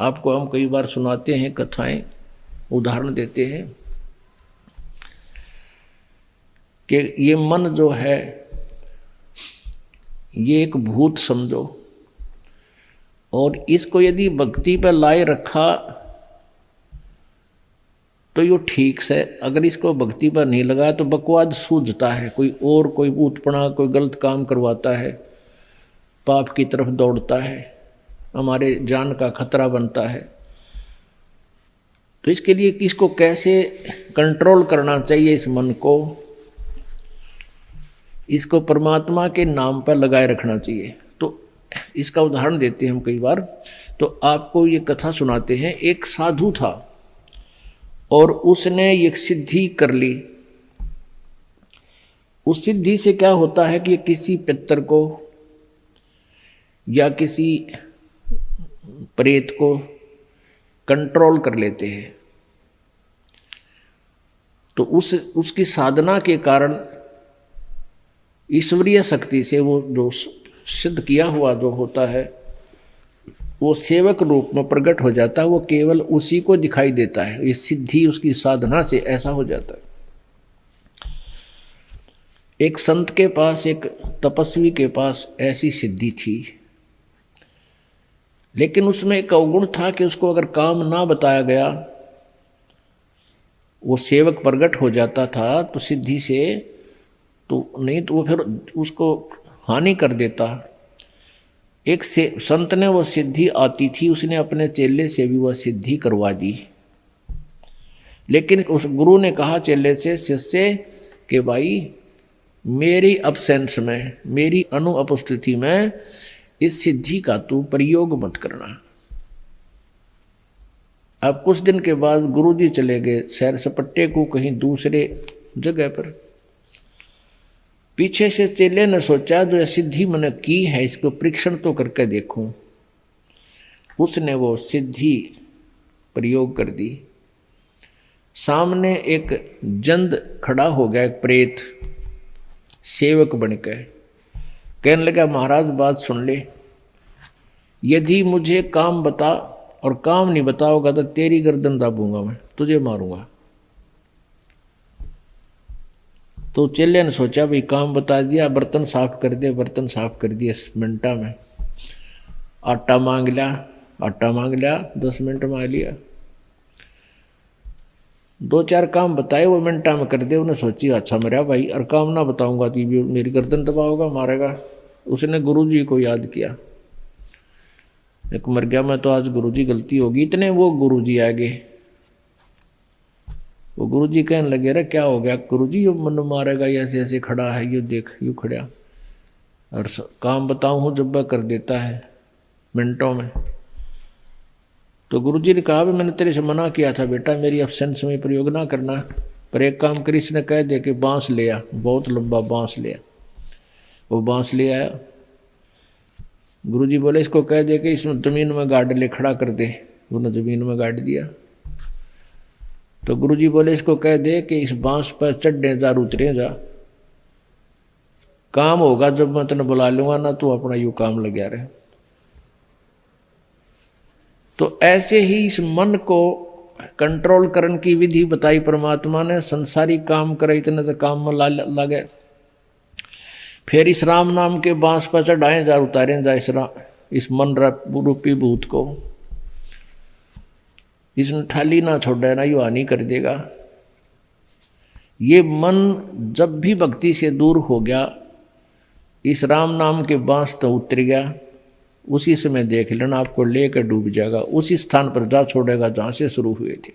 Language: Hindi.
आपको हम कई बार सुनाते हैं कथाएं, उदाहरण देते हैं कि ये मन जो है ये एक भूत समझो, और इसको यदि भक्ति पर लाए रखा तो ये ठीक से, अगर इसको भक्ति पर नहीं लगा तो बकवाद सूझता है, कोई ऊटपना, कोई गलत काम करवाता है, पाप की तरफ दौड़ता है, हमारे जान का खतरा बनता है। तो इसके लिए इसको कैसे कंट्रोल करना चाहिए, इस मन को, इसको परमात्मा के नाम पर लगाए रखना चाहिए। तो इसका उदाहरण देते हैं हम कई बार। तो आपको ये कथा सुनाते हैं। एक साधु था और उसने एक सिद्धि कर ली। उस सिद्धि से क्या होता है कि किसी पितर को या किसी प्रेत को कंट्रोल कर लेते हैं। तो उसकी साधना के कारण ईश्वरीय शक्ति से वो जो सिद्ध किया हुआ जो होता है वो सेवक रूप में प्रकट हो जाता है, वो केवल उसी को दिखाई देता है। ये सिद्धि उसकी साधना से ऐसा हो जाता है। एक संत के पास, एक तपस्वी के पास ऐसी सिद्धि थी, लेकिन उसमें एक अवगुण था कि उसको अगर काम ना बताया गया, वो सेवक प्रकट हो जाता था तो सिद्धि से, तो नहीं तो वो फिर उसको हानि कर देता। एक संत ने वो सिद्धि आती थी, उसने अपने चेले से भी वह सिद्धि करवा दी। लेकिन उस गुरु ने कहा चेले से, शिष्य कि भाई मेरी अब्सेंस में, मेरी अनुपस्थिति में इस सिद्धि का तू प्रयोग मत करना। अब कुछ दिन के बाद गुरुजी चले गए सैर सपट्टे को कहीं दूसरे जगह पर। पीछे से चेले ने सोचा जो सिद्धि मैंने की है इसको परीक्षण तो करके देखूं। उसने वो सिद्धि प्रयोग कर दी। सामने एक जंद खड़ा हो गया, एक प्रेत सेवक बनकर, कहने लगा महाराज बात सुन ले, यदि मुझे काम बता और काम नहीं बताओगा तो तेरी गर्दन दाबूंगा, मैं तुझे मारूंगा। तो चेले ने सोचा भाई काम बता दिया, बर्तन साफ कर दे, बर्तन साफ कर दिया मिनटा में। आटा मांग लिया 10 मिनट में आ लिया। 2-4 काम बताए वो मिनटा में कर दे। उन्हें सोची अच्छा मेरा भाई, और काम ना बताऊंगा तो भी मेरी गर्दन दबाओगा, मारेगा। उसने गुरुजी को याद किया, एक मर गया मैं तो आज गुरुजी गलती होगी। इतने वो गुरुजी आ गए। वो गुरुजी कहने लगे रे क्या हो गया गुरुजी, ये मन मारेगा, ऐसे ऐसे खड़ा है, ये देख यूँ खड़ा, और काम बताऊँ हूँ जब कर देता है मिनटों में। तो गुरुजी ने कहा मैंने तेरे से मना किया था बेटा, मेरी एब्सेंस में प्रयोग ना करना, पर एक काम करी। इसने कह दे कि बांस ले आ, बहुत लंबा बांस ले आ। वो बांस ले आया। गुरुजी बोले इसको कह दे कि इसमें जमीन में गाड़ ले, खड़ा कर दे। उन्होंने जमीन में गाड़ दिया। तो गुरुजी बोले इसको कह दे कि इस बांस पर चढ़ने जा, उतरे जा, काम होगा जब मैं तेने बुला लूंगा ना, तू अपना यूं काम लगा रहे। तो ऐसे ही इस मन को कंट्रोल करने की विधि बताई परमात्मा ने। संसारी काम करे इतने तो काम में लगे, फिर इस राम नाम के बांस पर चढ़ाए जा, उतारे जा इस मन रूपी भूत को। इसने ठाली ना छोड़े ना, यू हानि कर देगा। ये मन जब भी भक्ति से दूर हो गया, इस राम नाम के बांस तो उतर गया, उसी समय देख लेना आपको लेकर डूब जाएगा, उसी स्थान पर जा छोड़ेगा जहाँ से शुरू हुए थे।